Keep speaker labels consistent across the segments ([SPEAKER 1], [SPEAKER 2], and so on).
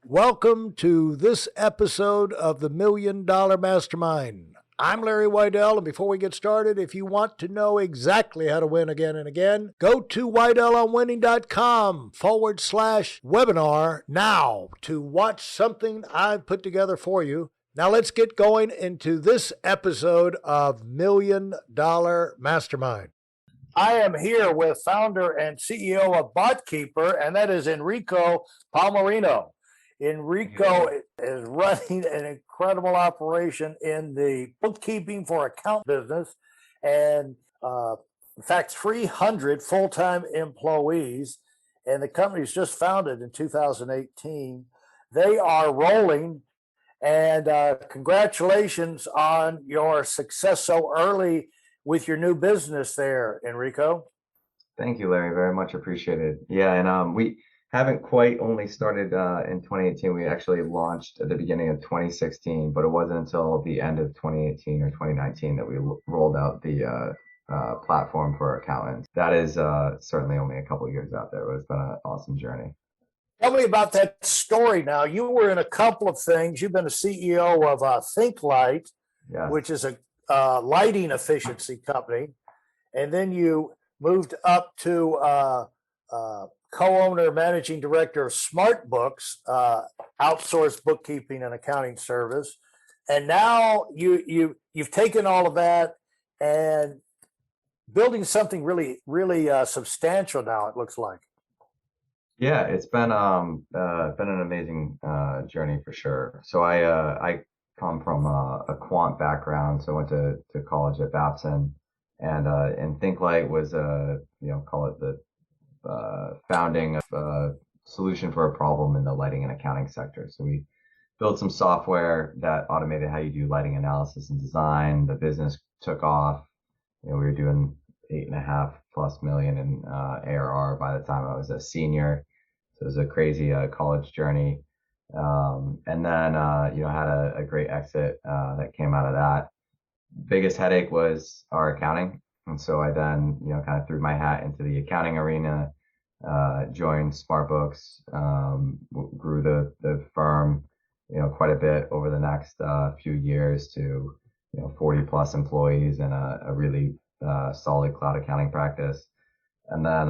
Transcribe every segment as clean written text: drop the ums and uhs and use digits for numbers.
[SPEAKER 1] Welcome to this episode of the $1 Million Mastermind. I'm Larry Weidel, and before we get started, if you want to know exactly how to win again and again, go to weidelonwinning.com/webinar now to watch something I've put together for you. Now let's get going into this episode of $1 Million Mastermind. I am here with founder and CEO of Botkeeper, and that is Enrico Palmerino. Enrico is running an incredible operation in the bookkeeping for account business, and in fact, 300 full-time employees, and the company's just founded in 2018. They are rolling, and congratulations on your success so early with your new business there, Enrico.
[SPEAKER 2] Thank you, Larry. Very much appreciated. Yeah, and we haven't quite only started in 2018. We actually launched at the beginning of 2016, but it wasn't until the end of 2018 or 2019 that we rolled out the platform for accountants. That is certainly only a couple of years out there, but it's been an awesome journey.
[SPEAKER 1] Tell me about that story now. You were in a couple of things. You've been a CEO of ThinkLite,
[SPEAKER 2] Yes.
[SPEAKER 1] which is a lighting efficiency company, and then you moved up to co-owner, managing director of SmartBooks, outsourced bookkeeping and accounting service, and now you've taken all of that and building something really substantial. Now it looks like.
[SPEAKER 2] Yeah, it's been an amazing journey for sure. So I come from a quant background, so I went to college at Babson, and ThinkLite was call it the founding of a solution for a problem in the lighting and accounting sector. So we built some software that automated how you do lighting analysis and design. The business took off. We were doing 8.5+ million in ARR by the time I was a senior. So it was a crazy college journey. And then had a great exit that came out of that. Biggest headache was our accounting. And so I then, kind of threw my hat into the accounting arena, joined SmartBooks, grew the firm, quite a bit over the next few years to, 40+ employees and a really solid cloud accounting practice. And then,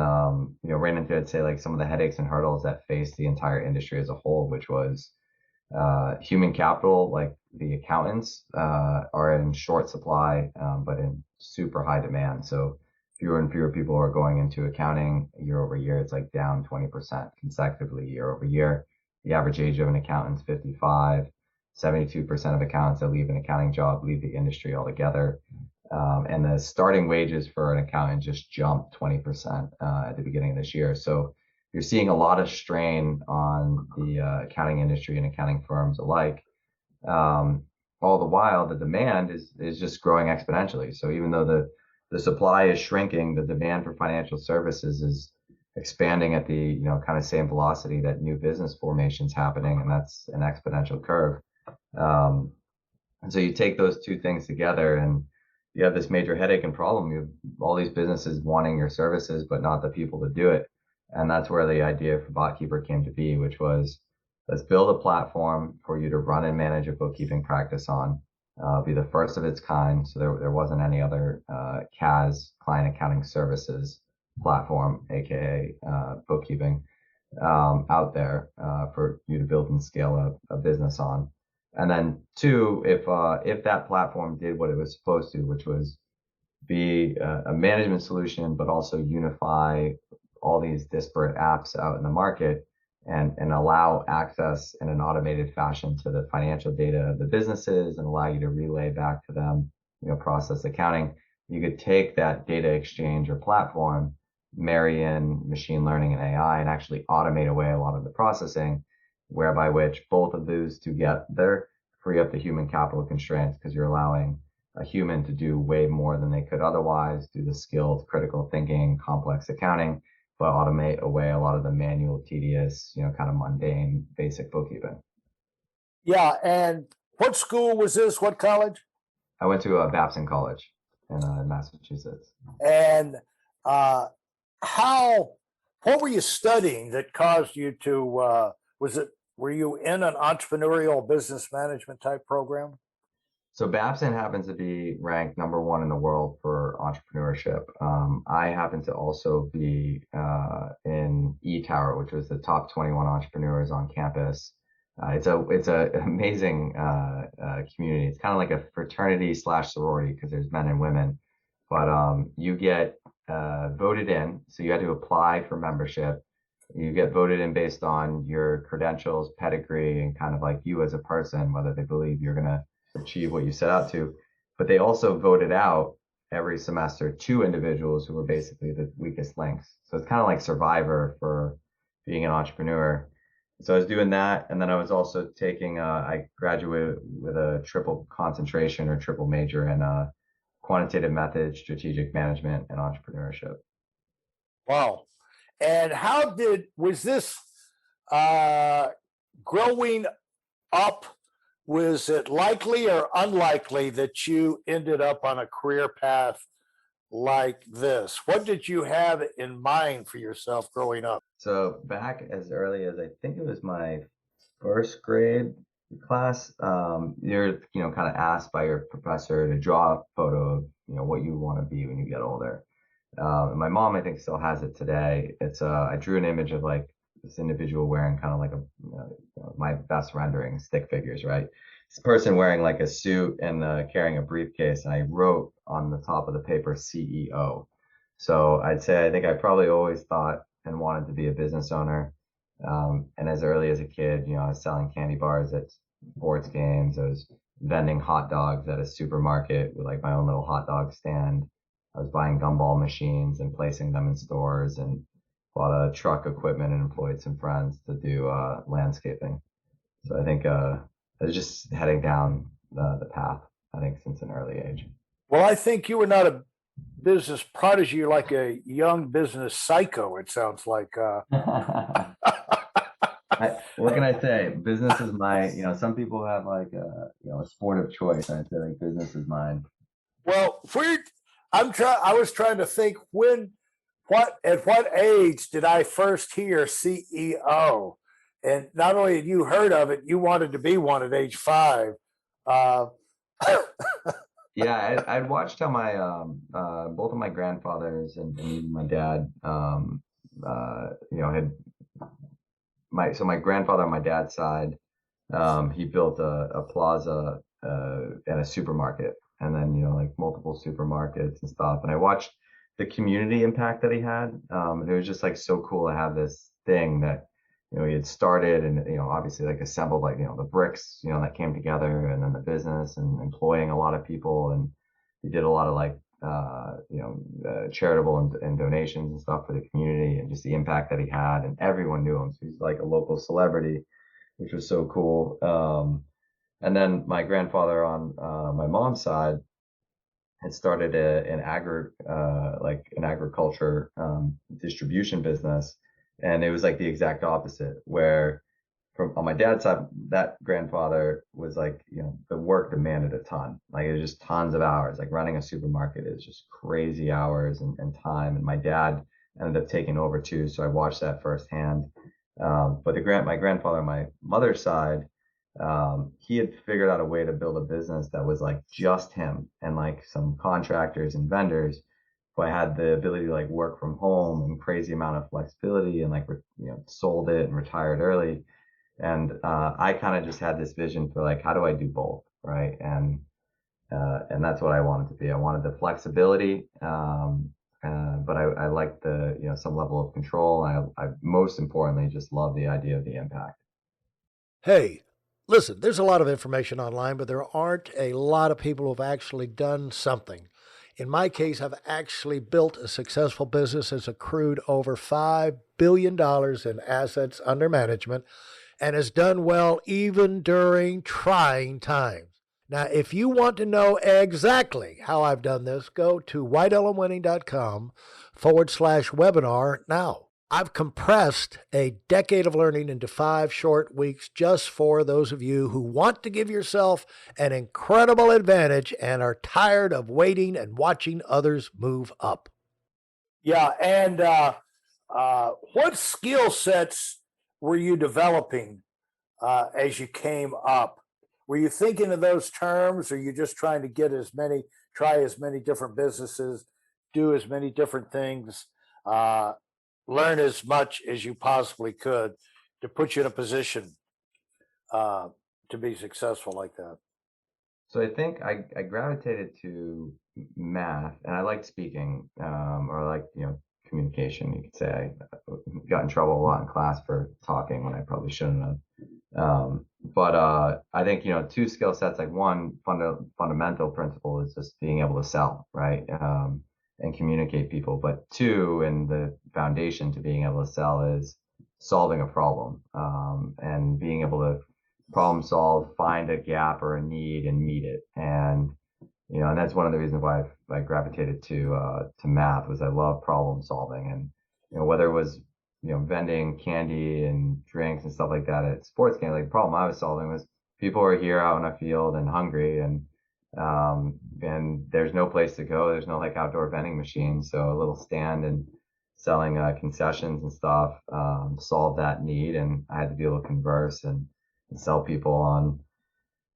[SPEAKER 2] ran into, I'd say, like some of the headaches and hurdles that faced the entire industry as a whole, which was human capital. Like the accountants are in short supply, but in super high demand. So fewer and fewer people are going into accounting year over year. It's like down 20% consecutively year over year. The average age of an accountant is 55. 72% of accountants that leave an accounting job leave the industry altogether. And the starting wages for an accountant just jumped 20% at the beginning of this year. So you're seeing a lot of strain on the accounting industry and accounting firms alike. All the while, the demand is just growing exponentially. So even though the supply is shrinking, the demand for financial services is expanding at the kind of same velocity that new business formation is happening, and that's an exponential curve. And so you take those two things together, and you have this major headache and problem. You have all these businesses wanting your services, but not the people to do it. And that's where the idea for Botkeeper came to be, which was, let's build a platform for you to run and manage a bookkeeping practice on. Be the first of its kind. So there wasn't any other CAS, client accounting services platform, aka bookkeeping, out there for you to build and scale a business on. And then two, if that platform did what it was supposed to, which was be a management solution, but also unify all these disparate apps out in the market and allow access in an automated fashion to the financial data of the businesses and allow you to relay back to them, process accounting, you could take that data exchange or platform, marry in machine learning and AI, and actually automate away a lot of the processing, whereby which both of those together free up the human capital constraints, because you're allowing a human to do way more than they could otherwise, do the skilled critical thinking, complex accounting, but automate away a lot of the manual, tedious, kind of mundane, basic bookkeeping.
[SPEAKER 1] Yeah, and what school was this? What college?
[SPEAKER 2] I went to Babson College in Massachusetts.
[SPEAKER 1] And what were you studying that caused you to, was it were you in an entrepreneurial business management type program?
[SPEAKER 2] So Babson happens to be ranked #1 in the world for entrepreneurship. I happen to also be in E-Tower, which was the top 21 entrepreneurs on campus. It's a amazing community. It's kind of like a fraternity slash sorority because there's men and women, but you get voted in, so you had to apply for membership. You get voted in based on your credentials, pedigree, and kind of like you as a person, whether they believe you're gonna achieve what you set out to. But they also voted out every semester 2 individuals who were basically the weakest links. So it's kind of like Survivor for being an entrepreneur. So I was doing that, and then I was also taking. I graduated with a triple concentration or triple major in quantitative methods, strategic management, and entrepreneurship.
[SPEAKER 1] Wow. And was this uh, growing up, was it likely or unlikely that you ended up on a career path like this? What did you have in mind for yourself growing up?
[SPEAKER 2] So back as early as I think it was my first grade class, you're kind of asked by your professor to draw a photo of what you want to be when you get older. And my mom, I think, still has it today. It's I drew an image of like this individual wearing kind of like my best rendering stick figures, right? This person wearing like a suit and carrying a briefcase, and I wrote on the top of the paper CEO. So I'd say I think I probably always thought and wanted to be a business owner. And as early as a kid, I was selling candy bars at sports games. I was vending hot dogs at a supermarket with like my own little hot dog stand. I was buying gumball machines and placing them in stores, and bought a truck equipment and employed some friends to do landscaping. So I think I was just heading down the path, I think, since an early age.
[SPEAKER 1] Well, I think you were not a business prodigy, you're like a young business psycho, it sounds like.
[SPEAKER 2] What can I say? Business is my, some people have like a sport of choice. I feel like business is mine.
[SPEAKER 1] Well, I was trying to think at what age did I first hear CEO? And not only had you heard of it, you wanted to be one at age 5. Uh,
[SPEAKER 2] Yeah, I'd watched how my both of my grandfathers and even my dad, had my grandfather on my dad's side, he built a plaza and a supermarket, and then like multiple supermarkets and stuff. And I watched the community impact that he had, and it was just like so cool to have this thing that he had started, and obviously like assembled like the bricks that came together, and then the business and employing a lot of people, and he did a lot of like charitable and donations and stuff for the community, and just the impact that he had, and everyone knew him. So he's like a local celebrity, which was so cool. And then my grandfather on my mom's side had started an agriculture distribution business, and it was like the exact opposite. Where on my dad's side, that grandfather was like, the work demanded a ton. Like it was just tons of hours. Like running a supermarket is just crazy hours and time. And my dad ended up taking over too, so I watched that firsthand. But my grandfather on my mother's side, he had figured out a way to build a business that was like just him and like some contractors and vendors, but I had the ability to like work from home and crazy amount of flexibility, and like sold it and retired early. And I kind of just had this vision for like, how do I do both, right? And that's what I wanted to be. I wanted the flexibility, but I liked the some level of control. I most importantly just love the idea of the impact.
[SPEAKER 1] Hey, listen, there's a lot of information online, but there aren't a lot of people who've actually done something. In my case, I've actually built a successful business that's accrued over $5 billion in assets under management and has done well even during trying times. Now, if you want to know exactly how I've done this, go to whitelmwinning.com/webinar now. I've compressed a decade of learning into 5 short weeks just for those of you who want to give yourself an incredible advantage and are tired of waiting and watching others move up. Yeah, and what skill sets were you developing as you came up? Were you thinking of those terms, or are you just trying to try as many different businesses, do as many different things, uh, learn as much as you possibly could to put you in a position uh, to be successful like that?
[SPEAKER 2] So I think I gravitated to math, and I liked speaking, or like communication. You could say I got in trouble a lot in class for talking when I probably shouldn't have. But I think two skill sets. Like one fundamental principle is just being able to sell, right? And communicate people. But two, and the foundation to being able to sell is solving a problem, and being able to problem solve, find a gap or a need and meet it. And that's one of the reasons why I gravitated to math, was I love problem solving. And whether it was vending candy and drinks and stuff like that at sports games, like the problem I was solving was people were here out in a field and hungry, and there's no place to go. There's no like outdoor vending machines, so a little stand and selling concessions and stuff solved that need. And I had to be able to converse and sell people on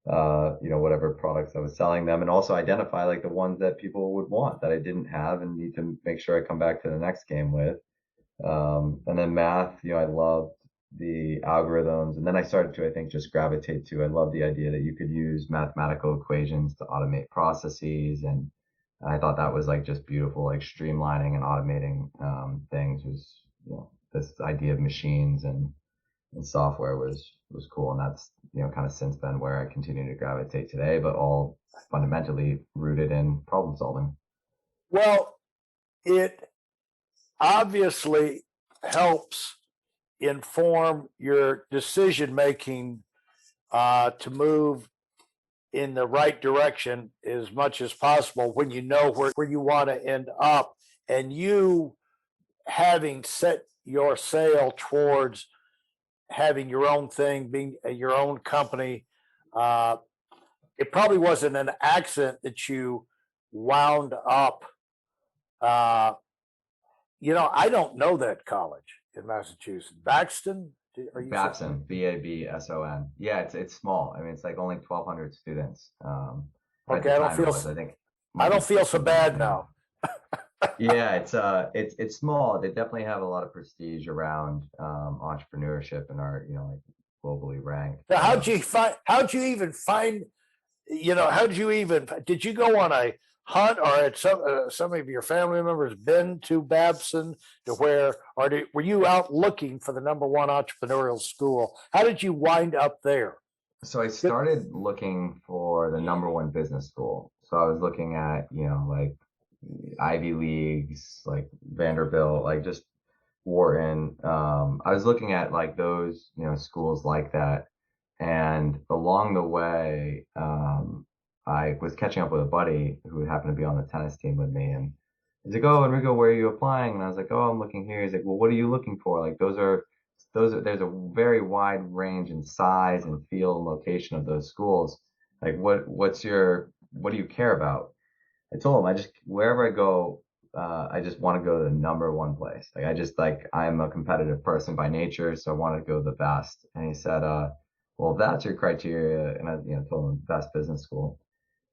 [SPEAKER 2] whatever products I was selling them, and also identify like the ones that people would want that I didn't have and need to make sure I come back to the next game with. And then math, I loved the algorithms. And then I started to, I think, just gravitate to, I love the idea that you could use mathematical equations to automate processes. And I thought that was like just beautiful, like streamlining and automating things was, this idea of machines and software was cool. And that's, kind of since then where I continue to gravitate today, but all fundamentally rooted in problem solving.
[SPEAKER 1] Well, it obviously helps inform your decision making to move in the right direction as much as possible when you know where you want to end up. And you, having set your sail towards having your own thing, being your own company, uh, it probably wasn't an accident that you wound up. Uh, I don't know that college in Massachusetts. Baxton? Are you saying?
[SPEAKER 2] Babson, Babson. Yeah, it's small. I mean, it's like only 1,200 students. At
[SPEAKER 1] Okay,
[SPEAKER 2] the time it was, I think, it
[SPEAKER 1] I
[SPEAKER 2] might be
[SPEAKER 1] don't feel so
[SPEAKER 2] 1,600
[SPEAKER 1] bad
[SPEAKER 2] now.
[SPEAKER 1] now.
[SPEAKER 2] Yeah, it's small. They definitely have a lot of prestige around entrepreneurship and are like globally ranked.
[SPEAKER 1] Now, How'd you even find? How'd you even? Did you go on a hunt, or had some of your family members been to Babson to where, or were you out looking for the number one entrepreneurial school? How did you wind up there?
[SPEAKER 2] So I started looking for the number one business school. So I was looking at like Ivy Leagues, like Vanderbilt, like just Wharton. I was looking at like those, schools like that. And along the way, I was catching up with a buddy who happened to be on the tennis team with me. And he's like, "Oh, Enrico, where are you applying?" And I was like, "Oh, I'm looking here." He's like, "Well, what are you looking for?" Like there's a very wide range in size and feel and location of those schools. Like what do you care about? I told him wherever I go, I just want to go to the number one place. Like I'm a competitive person by nature, so I want to go the best. And he said, well, if that's your criteria, and I told him best business school.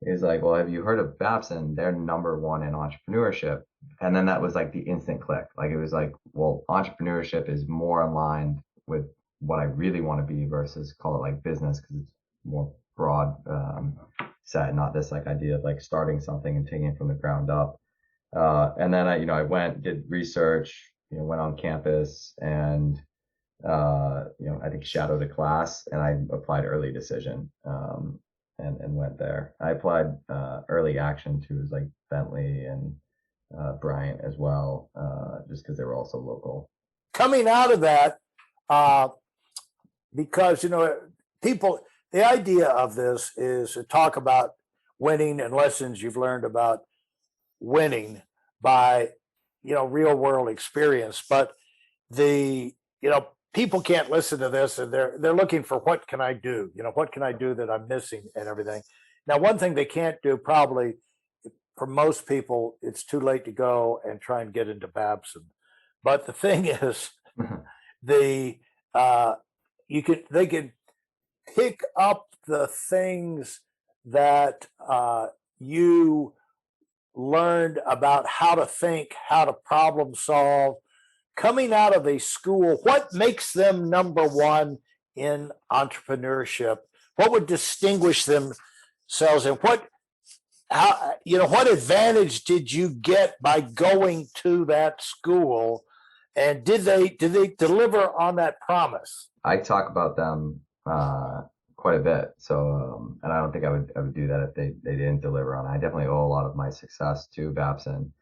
[SPEAKER 2] He's like, well, have you heard of Babson? They're number one in entrepreneurship. And then that was like the instant click. Like it was like, well, entrepreneurship is more aligned with what I really want to be versus call it like business, because it's more broad set, not this like idea of like starting something and taking it from the ground up. And then I went, did research, went on campus and, I think shadowed a class, and I applied early decision, and went there. I applied, early action to was like Bentley and, Bryant as well, just because they were also local.
[SPEAKER 1] Coming out of that, uh, because people, the idea of this is to talk about winning and lessons you've learned about winning by real world experience. But the people can't listen to this, and they're looking for, what can I do, what can I do that I'm missing and everything. Now, one thing they can't do, probably for most people, it's too late to go and try and get into Babson. But the thing is, the you could they could pick up the things that you learned about how to think, how to problem solve, coming out of a school? What makes them number one in entrepreneurship? What would distinguish themselves, and what advantage did you get by going to that school? And did they deliver on that promise?
[SPEAKER 2] I talk about them quite a bit. So, and I don't think I would do that if they didn't deliver on it. I definitely owe a lot of my success to Babson,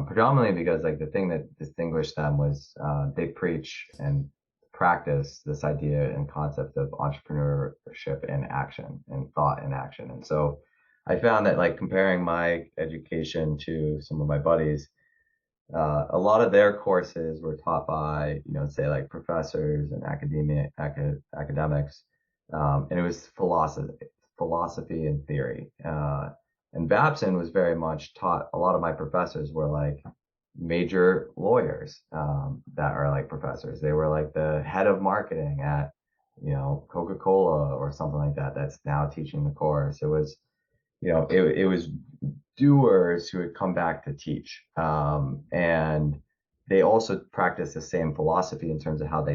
[SPEAKER 2] predominantly because like the thing that distinguished them was they preach and practice this idea and concept of entrepreneurship in action and thought in action. And so I found that like comparing my education to some of my buddies, a lot of their courses were taught by, say like professors and academics, and it was philosophy and theory. And Babson was very much taught. A lot of my professors were like major lawyers that are like professors. They were like the head of marketing at, Coca-Cola or something like that. That's now teaching the course. It was, it was doers who had come back to teach. And they also practiced the same philosophy in terms of how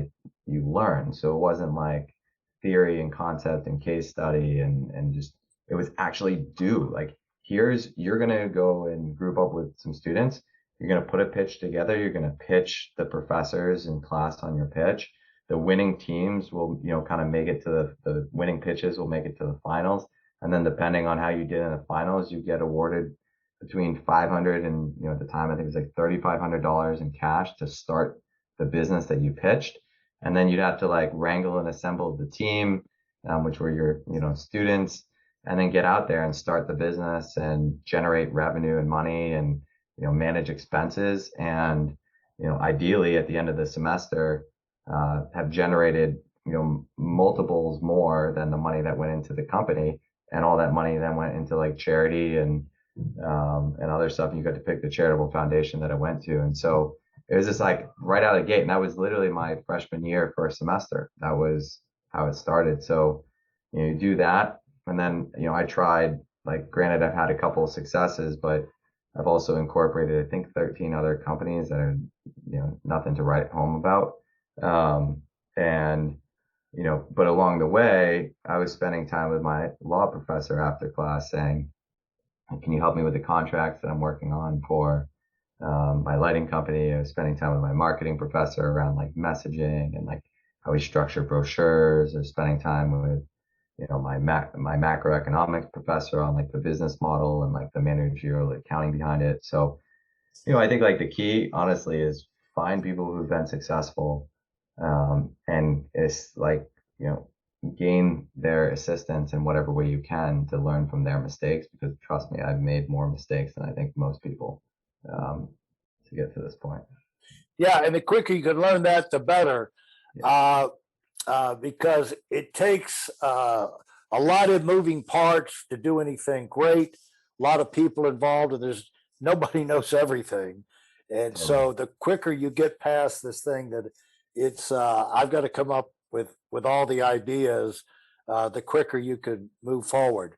[SPEAKER 2] you learn. So it wasn't like theory and concept and case study and just, it was actually do. Like, you're going to go and group up with some students. You're going to put a pitch together. You're going to pitch the professors in class on your pitch. The winning teams will, kind of make it to the winning pitches will make it to the finals. And then depending on how you did in the finals, you get awarded between $500 and, at the time, I think it was like $3,500 in cash to start the business that you pitched. And then you'd have to like wrangle and assemble the team, which were your, students, and then get out there and start the business and generate revenue and money and, manage expenses. And, ideally at the end of the semester, have generated, multiples more than the money that went into the company. And all that money then went into like charity and other stuff. And you got to pick the charitable foundation that I went to. And so it was just like right out of the gate. And that was literally my freshman year, first semester. That was how it started. So, you do that. And then, I tried, like, granted, I've had a couple of successes, but I've also incorporated, I think, 13 other companies that are, nothing to write home about. And, but along the way, I was spending time with my law professor after class saying, can you help me with the contracts that I'm working on for my lighting company? I was spending time with my marketing professor around like messaging and like how we structure brochures. I was spending time with, my macroeconomics professor on like the business model and like the managerial accounting behind it. So, I think like the key, honestly, is find people who've been successful, and it's like, gain their assistance in whatever way you can to learn from their mistakes, because trust me, I've made more mistakes than I think most people, to get to this point.
[SPEAKER 1] Yeah, and the quicker you can learn that, the better.
[SPEAKER 2] Yeah.
[SPEAKER 1] Because it takes a lot of moving parts to do anything great. A lot of people involved, and nobody knows everything. And so the quicker you get past this thing that it's I've got to come up with all the ideas, the quicker you could move forward.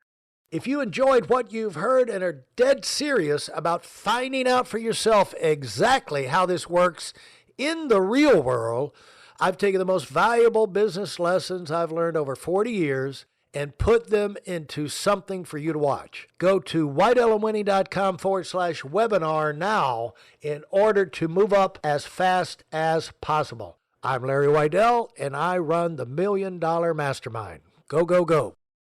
[SPEAKER 1] If you enjoyed what you've heard and are dead serious about finding out for yourself exactly how this works in the real world, I've taken the most valuable business lessons I've learned over 40 years and put them into something for you to watch. Go to whiteelementary.com/webinar now in order to move up as fast as possible. I'm Larry Weidel, and I run the $1 Million Mastermind. Go, go, go.